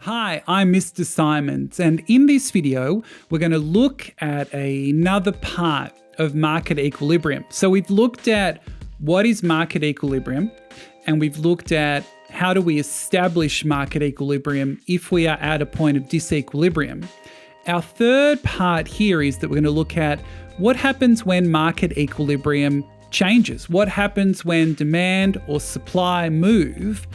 Hi, I'm Mr. Simons, and in this video, we're going to look at another part of market equilibrium. So we've looked at what is market equilibrium, and we've looked at how do we establish market equilibrium if we are at a point of disequilibrium. Our third part here is that we're going to look at what happens when market equilibrium changes. What happens when demand or supply move,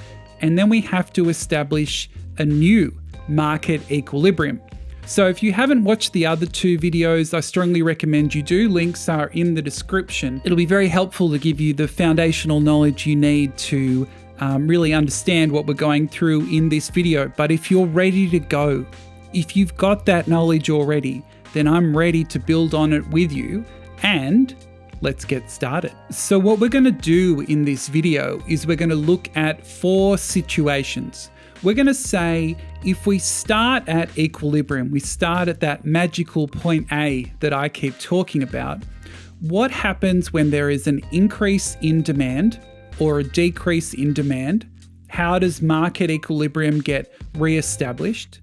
and then we have to establish a new market equilibrium. So if you haven't watched the other two videos, I strongly recommend you do. Links are in the description. It'll be very helpful to give you the foundational knowledge you need to really understand what we're going through in this video. But if you're ready to go, if you've got that knowledge already, then I'm ready to build on it with you, and let's get started. So what we're going to do in this video is we're going to look at 4 situations. We're going to say if we start at equilibrium, we start at that magical point A that I keep talking about, what happens when there is an increase in demand or a decrease in demand? How does market equilibrium get re-established?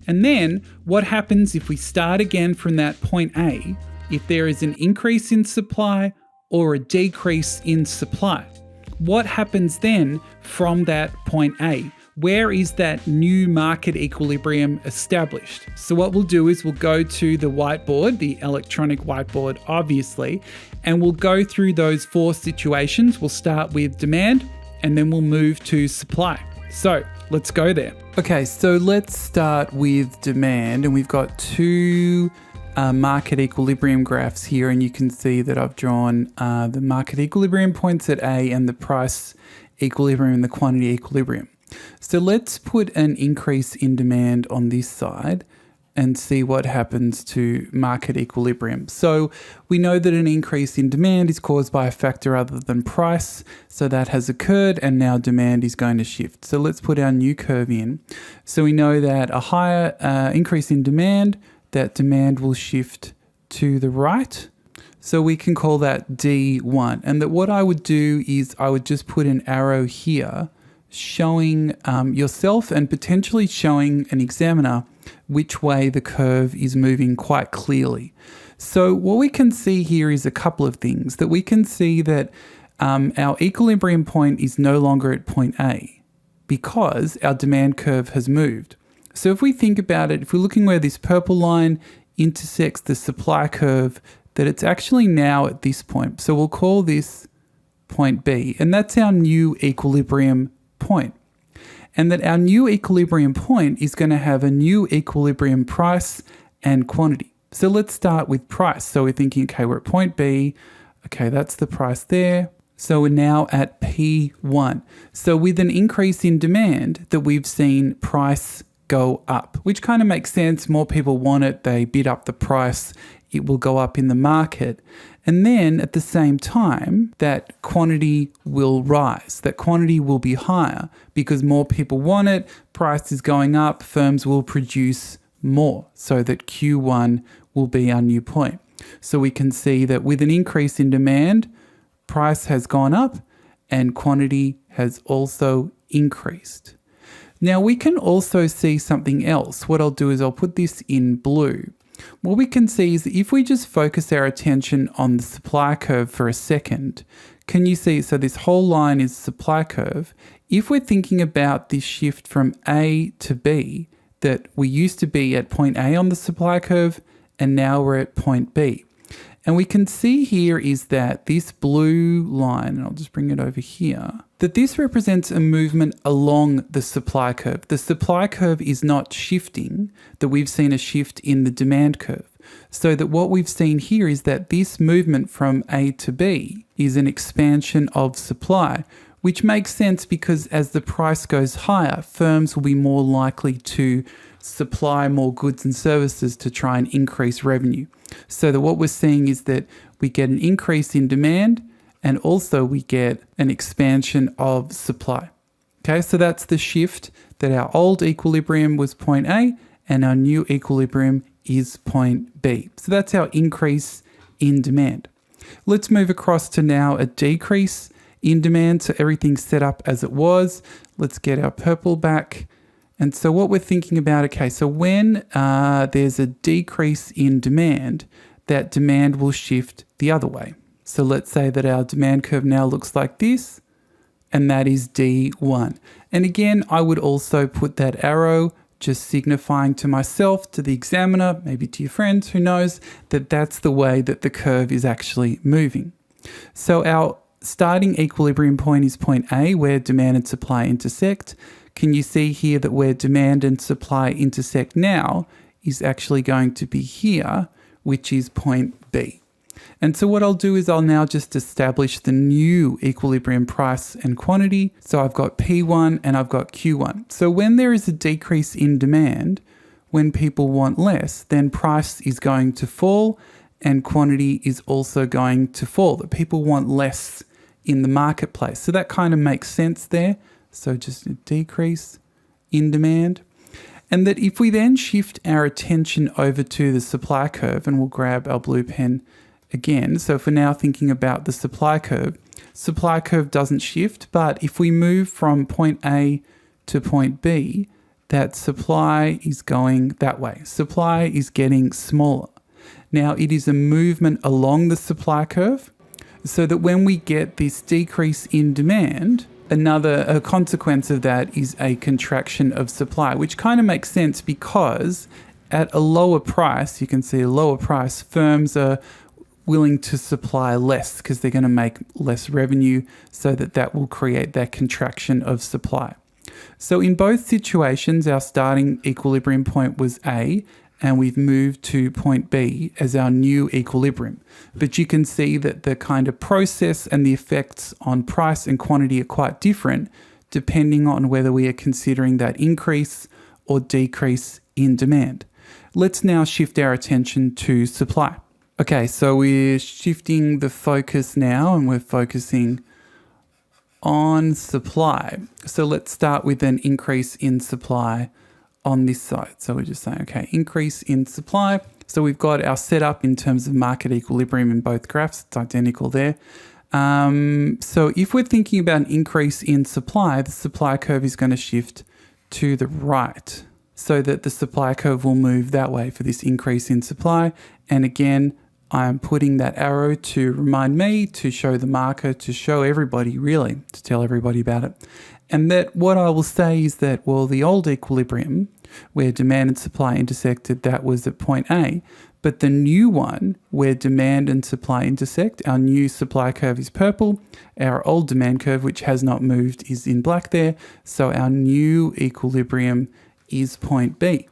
And then what happens if we start again from that point A, if there is an increase in supply or a decrease in supply? What happens then from that point A? Where is that new market equilibrium established? So what we'll do is we'll go to the whiteboard, the electronic whiteboard, obviously, and we'll go through those 4 situations. We'll start with demand and then we'll move to supply. So let's go there. Okay, so let's start with demand, and we've got 2 market equilibrium graphs here, and you can see that I've drawn the market equilibrium points at A and the price equilibrium and the quantity equilibrium. So let's put an increase in demand on this side and see what happens to market equilibrium. So we know that an increase in demand is caused by a factor other than price. So that has occurred, and now demand is going to shift. So let's put our new curve in. So we know that a higher increase in demand, that demand will shift to the right. So we can call that D1. And that what I would do is I would just put an arrow here showing yourself and potentially showing an examiner which way the curve is moving quite clearly. So what we can see here is a couple of things. That we can see that our equilibrium point is no longer at point A because our demand curve has moved. So if we think about it, if we're looking where this purple line intersects the supply curve, that it's actually now at this point. So we'll call this point B, and that's our new equilibrium point. And that our new equilibrium point is going to have a new equilibrium price and quantity. So let's start with price. So we're thinking, okay, we're at point B. Okay, that's the price there. So we're now at P1. So with an increase in demand that we've seen price go up, which kind of makes sense. More people want it. They bid up the price. It will go up in the market. And then at the same time, that quantity will rise. That quantity will be higher because more people want it. Price is going up. Firms will produce more, so that Q1 will be our new point. So we can see that with an increase in demand, price has gone up and quantity has also increased. Now we can also see something else. What I'll do is I'll put this in blue. What we can see is that if we just focus our attention on the supply curve for a second, can you see, so this whole line is supply curve. If we're thinking about this shift from A to B, that we used to be at point A on the supply curve, and now we're at point B. And we can see here is that this blue line, and I'll just bring it over here, that this represents a movement along the supply curve. The supply curve is not shifting, that we've seen a shift in the demand curve. So that what we've seen here is that this movement from A to B is an expansion of supply, which makes sense because as the price goes higher, firms will be more likely to supply more goods and services to try and increase revenue. So that what we're seeing is that we get an increase in demand and also we get an expansion of supply. Okay, so that's the shift, that our old equilibrium was point A and our new equilibrium is point B. So that's our increase in demand. Let's move across to now a decrease in demand. So everything's set up as it was. Let's get our purple back And so what we're thinking about, okay, so when there's a decrease in demand, that demand will shift the other way. So let's say that our demand curve now looks like this, and that is D1. And again, I would also put that arrow just signifying to myself, to the examiner, maybe to your friends, who knows, that that's the way that the curve is actually moving. So our starting equilibrium point is point A, where demand and supply intersect. Can you see here that where demand and supply intersect now is actually going to be here, which is point B. And so what I'll do is I'll now just establish the new equilibrium price and quantity. So I've got P1 and I've got Q1. So when there is a decrease in demand, when people want less, then price is going to fall and quantity is also going to fall. That people want less in the marketplace. So that kind of makes sense there. So just a decrease in demand. And that if we then shift our attention over to the supply curve, and we'll grab our blue pen again. So if we're now thinking about the supply curve doesn't shift, but if we move from point A to point B, that supply is going that way. Supply is getting smaller. Now it is a movement along the supply curve, so that when we get this decrease in demand, a consequence of that is a contraction of supply, which kind of makes sense because at a lower price, you can see a lower price, firms are willing to supply less because they're going to make less revenue, so that will create that contraction of supply. So in both situations, our starting equilibrium point was A, and we've moved to point B as our new equilibrium. But you can see that the kind of process and the effects on price and quantity are quite different depending on whether we are considering that increase or decrease in demand. Let's now shift our attention to supply. Okay, so we're shifting the focus now and we're focusing on supply. So let's start with an increase in supply on this side. So we're just saying, okay, increase in supply. So we've got our setup in terms of market equilibrium in both graphs. It's identical there. So if we're thinking about an increase in supply, the supply curve is going to shift to the right so that the supply curve will move that way for this increase in supply. And again, I'm putting that arrow to remind me, to show the marker, to show everybody really, to tell everybody about it. And that what I will say is that, well, the old equilibrium where demand and supply intersected, that was at point A. But the new one where demand and supply intersect, our new supply curve is purple. Our old demand curve, which has not moved, is in black there. So our new equilibrium is point B.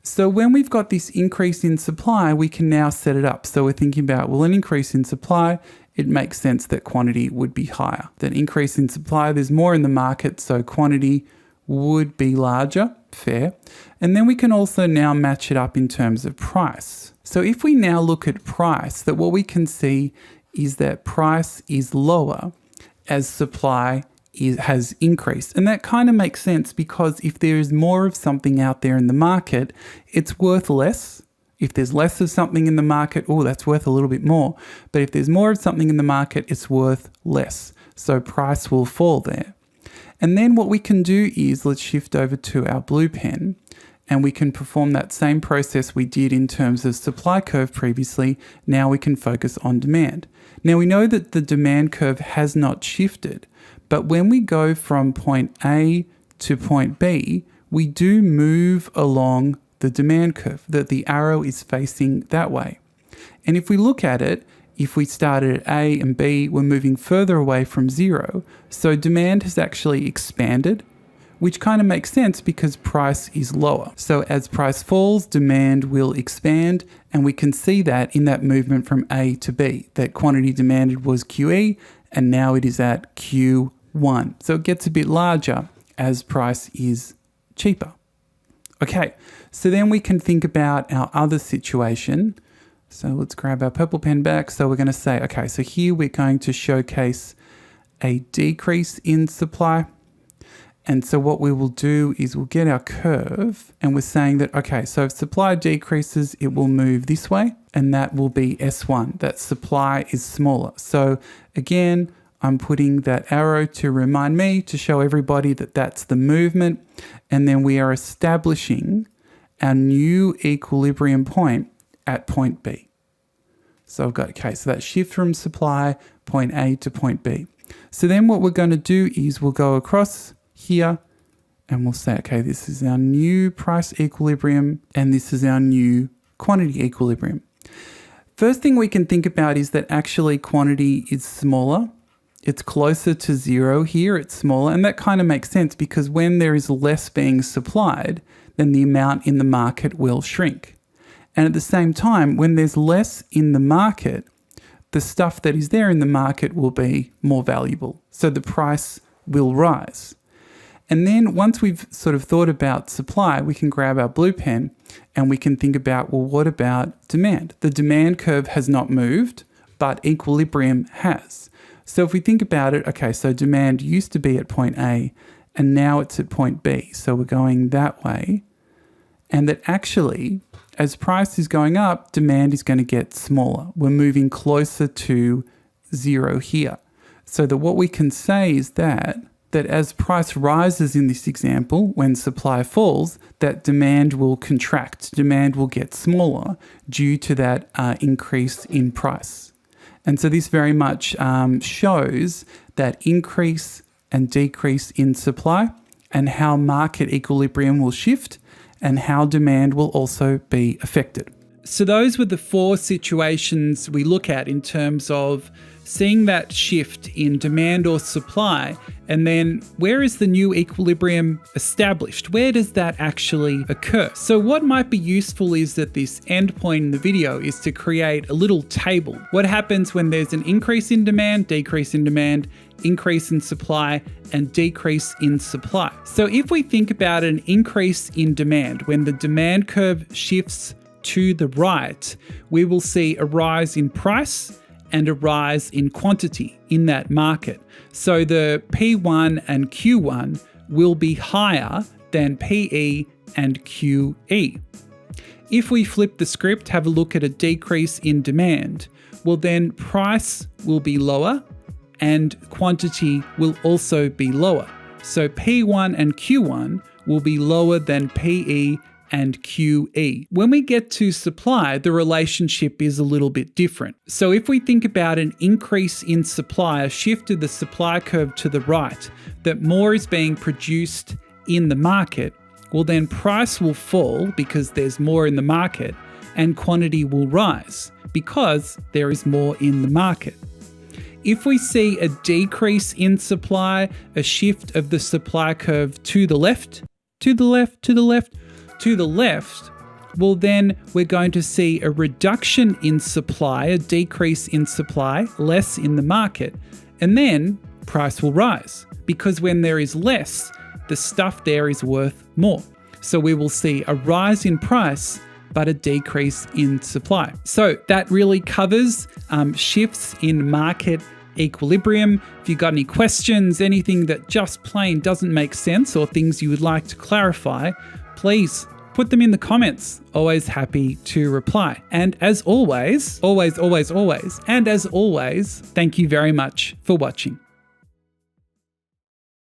So when we've got this increase in supply, we can now set it up. So we're thinking about, well, an increase in supply, it makes sense that quantity would be higher. That increase in supply, there's more in the market, so quantity would be larger, fair. And then we can also now match it up in terms of price. So if we now look at price, that what we can see is that price is lower as supply has increased. And that kind of makes sense because if there is more of something out there in the market, it's worth less. If there's less of something in the market, oh, that's worth a little bit more. But if there's more of something in the market, it's worth less. So price will fall there. And then what we can do is, let's shift over to our blue pen, and we can perform that same process we did in terms of supply curve previously. Now we can focus on demand. Now we know that the demand curve has not shifted, but when we go from point A to point B, we do move along the demand curve, that the arrow is facing that way. And if we look at it, if we started at A and B, we're moving further away from zero. So demand has actually expanded, which kind of makes sense because price is lower. So as price falls, demand will expand, and we can see that in that movement from A to B, that quantity demanded was QE, and now it is at Q1. So it gets a bit larger as price is cheaper. Okay, so then we can think about our other situation. So let's grab our purple pen back. So we're going to say, okay, so here we're going to showcase a decrease in supply. And so what we will do is we'll get our curve, and we're saying that, okay, so if supply decreases, it will move this way, and that will be S1, that supply is smaller. So again, I'm putting that arrow to remind me to show everybody that that's the movement. And then we are establishing our new equilibrium point at point B. So I've got, okay, so that shift from supply, point A to point B. So then what we're going to do is we'll go across here and we'll say, okay, this is our new price equilibrium and this is our new quantity equilibrium. First thing we can think about is that actually quantity is smaller. It's closer to zero here, it's smaller, and that kind of makes sense because when there is less being supplied, then the amount in the market will shrink. And at the same time, when there's less in the market, the stuff that is there in the market will be more valuable. So the price will rise. And then once we've sort of thought about supply, we can grab our blue pen and we can think about, well, what about demand? The demand curve has not moved, but equilibrium has. So if we think about it, okay, so demand used to be at point A and now it's at point B. So we're going that way. And that actually, as price is going up, demand is going to get smaller. We're moving closer to zero here. So that what we can say is that as price rises in this example, when supply falls, that demand will contract. Demand will get smaller due to that increase in price. And so this very much shows that increase and decrease in supply and how market equilibrium will shift and how demand will also be affected. So those were the 4 situations we look at in terms of seeing that shift in demand or supply, and then where is the new equilibrium established? Where does that actually occur? So what might be useful is that this end point in the video is to create a little table. What happens when there's an increase in demand, decrease in demand, increase in supply, and decrease in supply. So if we think about an increase in demand, when the demand curve shifts to the right, we will see a rise in price and a rise in quantity in that market. So the P1 and Q1 will be higher than PE and QE. If we flip the script, have a look at a decrease in demand, well then price will be lower and quantity will also be lower. So P1 and Q1 will be lower than PE and QE. When we get to supply, the relationship is a little bit different. So if we think about an increase in supply, a shift of the supply curve to the right, that more is being produced in the market, well then price will fall because there's more in the market and quantity will rise because there is more in the market. If we see a decrease in supply, a shift of the supply curve to the left, to the left, to the left, to the left, well then we're going to see a reduction in supply, a decrease in supply, less in the market, and then price will rise because when there is less, the stuff there is worth more. So we will see a rise in price, but a decrease in supply. So that really covers shifts in market equilibrium. If you've got any questions, anything that just plain doesn't make sense or things you would like to clarify, please put them in the comments. Always happy to reply. And as always, and as always, thank you very much for watching.